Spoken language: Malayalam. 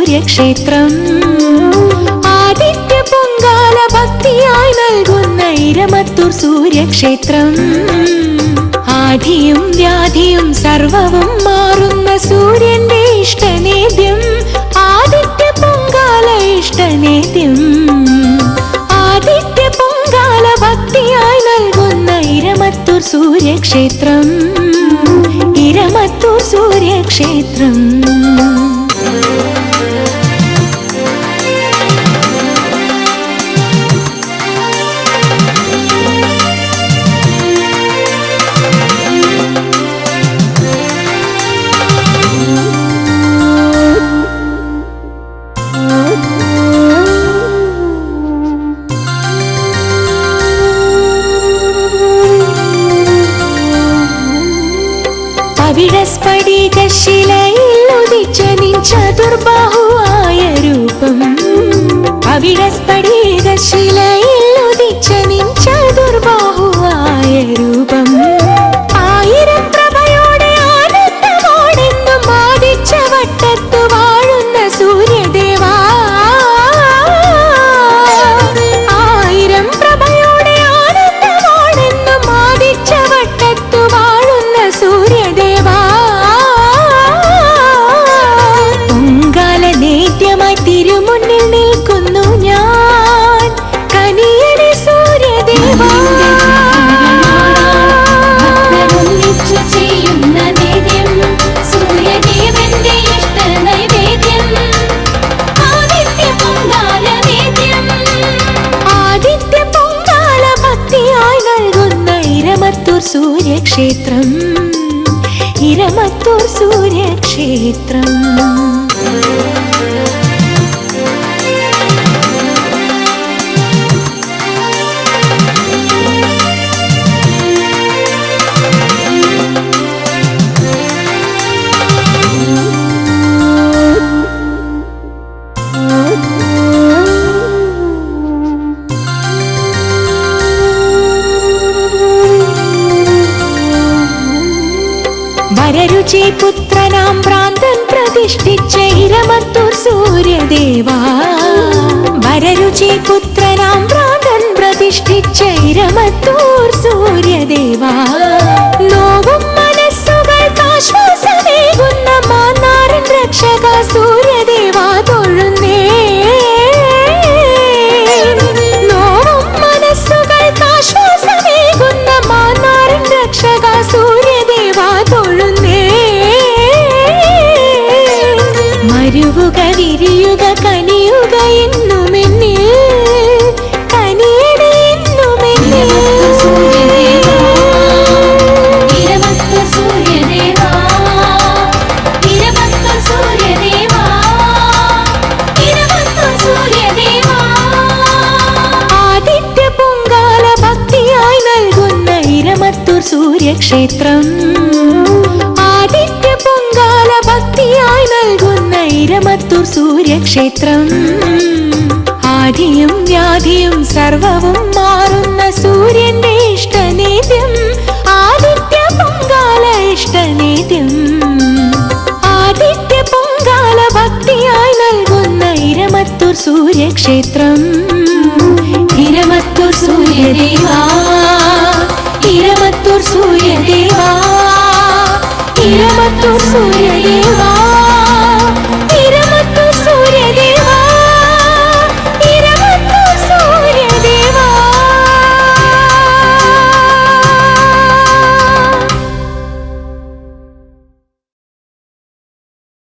സൂര്യക്ഷേത്രം. ആദിത്യ പൊങ്കാല ഭക്തിയായി നൽകുന്ന ഇരമത്തൂർ സൂര്യക്ഷേത്രം. ആധിയും വ്യാധിയും സർവവും മാറുന്ന സൂര്യന്റെ ഇഷ്ടനേദ്യം. ആദിത്യ പൊങ്കാല ഇഷ്ടനേദ്യം. ആദിത്യ പൊങ്കാല ഭക്തിയായി നൽകുന്ന ഇരമത്തൂർ സൂര്യക്ഷേത്രം. ഇരമത്തൂർ സൂര്യക്ഷേത്രം. പവിഴസ്ഫടികശിലയിൽ ഉദിച്ച നിൻ ചതുർബാഹുവായ രൂപം. പവിഴസ്ഫടികശിലയിൽ ഉദിച്ച നിൻ ചതുർബാഹുവായ രൂപം. ആയിരം പ്രഭയോടെ ആനന്ദമോടെന്നും ആദിച്ച വട്ടത്തു വാഴുന്ന സൂര്യദേവാ. ആയിരം പ്രഭയോടെ ആനന്ദമോടെന്നും ആദിച്ച വട്ടത്തു വാഴുന്ന സൂര്യദേവാ. നേദ്യമായി തിരുമുന്നിൽ നിൽക്കുന്നു ഞാൻ. കനിയണി സൂര്യദേവാ. ചെയ്യുന്ന നേദ്യം സൂര്യദേവന്റെ ഇഷ്ട നൈവേദ്യം. ആദിത്യ പൊങ്കാല നേദ്യം. ആദിത്യ പൊങ്കാല ഭക്തിയായി നൽകുന്ന ഇരമത്തൂർ സൂര്യക്ഷേത്രം. ഇരമത്തൂർ സൂര്യക്ഷേത്രം. വരരുചി പുത്രനാം ഭ്രാന്തൻ പ്രതിഷ്ഠിച്ച ഇരമത്തൂർ സൂര്യദേവാ. വരരുചി പുത്രനാം ഭ്രാന്തൻ പ്രതിഷ്ഠിച്ച ഇരമത്തൂർ സൂര്യദേവാ. നോവും മനസ്സുകൾക്ക് ആശ്വാസമേകുന്ന മാന്നാരൻ രക്ഷക സൂര്യദേവാ തൊഴുന്നേ. നോവും മനസ്സുകൾക്ക് ആശ്വാസമേകുന്ന മാന്നാരൻ രക്ഷക സൂര്യദേവാ തൊഴുന്നേ. മരുവുക വിരിയുക കനിയുക എന്നുമെന്നിൽ. കനിയണേ എന്നുമെന്നിൽ. ഇരമത്തൂർ സൂര്യദേവാ. ഇരമത്തൂർ സൂര്യദേവാ. ഇരമത്തൂർ സൂര്യദേവാ. ആദിത്യ പൊങ്കാല ഭക്തിയായി നൽകുന്ന ഇരമത്തൂർ സൂര്യക്ഷേത്രം. ആദിത്യ പൊങ്കാല ഭക്തിയായി നൽകുന്ന ഇരമത്തൂർ സൂര്യക്ഷേത്രം. ആദിയും വ്യാധിയും സർവവും മാറുന്ന സൂര്യന്റെ ഇഷ്ടനേദ്യം. ആദിത്യ പൊങ്കാല ഇഷ്ടനേദ്യം. ആദിത്യ പൊങ്കാല ഭക്തിയായി നൽകുന്ന ഇരമത്തൂർ സൂര്യക്ഷേത്രം. ഇരമത്തൂർ സൂര്യദേവാ. ഇരമത്തൂർ സൂര്യദേവാ. ഇരമത്തൂർ സൂര്യദേവാ.